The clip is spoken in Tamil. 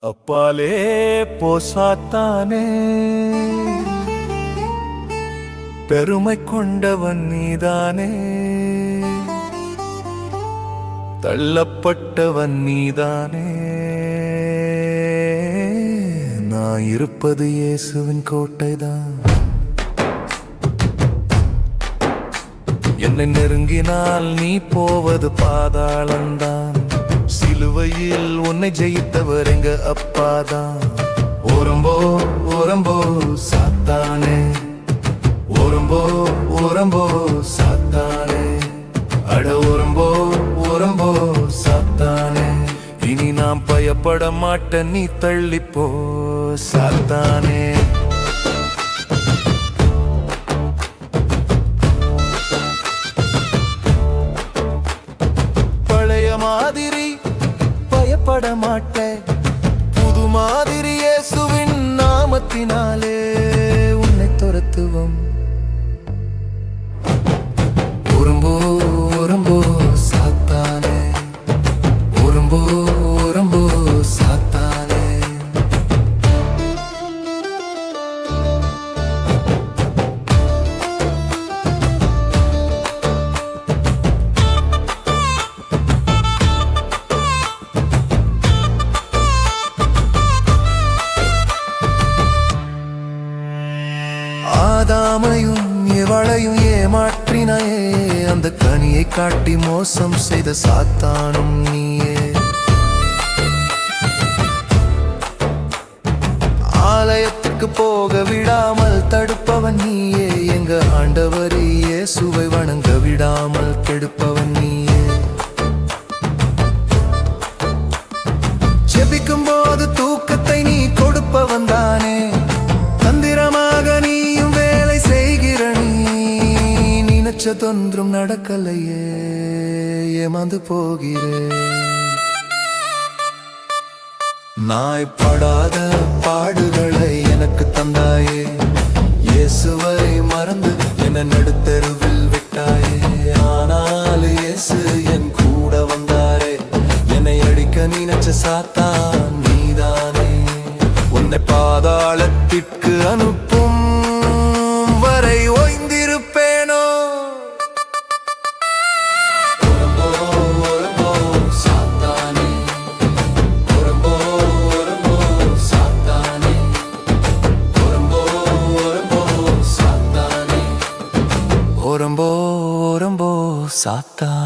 அப்பாலே போசாத்தானே, பெருமை கொண்டவன் நீதானே, தள்ளப்பட்டவன் நீதானே. நான் இருப்பது இயேசுவின் கோட்டைதான். என்னை நெருங்கினால் நீ போவது பாதாளந்தான். சிலுவையில் உன்னை ஜெயித்தவர் எங்க அப்பாதான். ஓரம்போ ஓரம்போ சாத்தானே, ஓரம்போ ஓரம்போ சாத்தானே, அட ஓரம்போ ஓரம்போ சாத்தானே. இனி நான் பயப்பட மாட்டேன், நீ தள்ளிப்போ சாத்தானே. பழைய மாதிரி பயப்பட மாட்டேன், புது மாதிரி இயேசுவின் நாமத்தினாலே உன்னை துரத்துவோம். ஓரம்போ ஓரம்போ சாத்தானே, ஓரம்போ ஓரம்போ சாத்தானே. ஆதாமையும் எவளையும் ஏமாற்றினாயே, அந்த கனியை காட்டி மோசம் செய்த சாத்தானும் நீயே. ஆலயத்துக்கு போக விடாமல் தடுப்பவன் நீயே, எங்க ஆண்டவர் இயேசுவை வணங்க விடாமல் கெடுப்பவன் நீயே. ஜெபிக்கும் போது தூக்கத்தை நீ கொடுப்பவன் தானே, தந்திரமாக நீயும் வேலை செய்கிற நீ. நினைச்சதொன்றும் நடக்கலையே, ஏமாந்து போகிறேன். நாய்ப்படாத பாடுகளை எனக்கு தந்தாயே, இயேசுவை மறந்து என நடுத்தெருவில் விட்டாயே. ஆனால் இயேசு என் கூட வந்தாரே, என்னை அடிக்க நினைச்ச சாத்தான் நீதானே. உன்னை பாதாளத்திற்கு அனுப்பும் வரை ஓய்ந்திருப்பேனோ. ஓரம்போ ஓரம்போ சாத்தானே, ஓரம்போ ஓரம்போ சாத்தானே, ஓரம்போ ஓரம்போ சாத்தானே, ஓரம்போ ஓரம்போ சாத்தானே.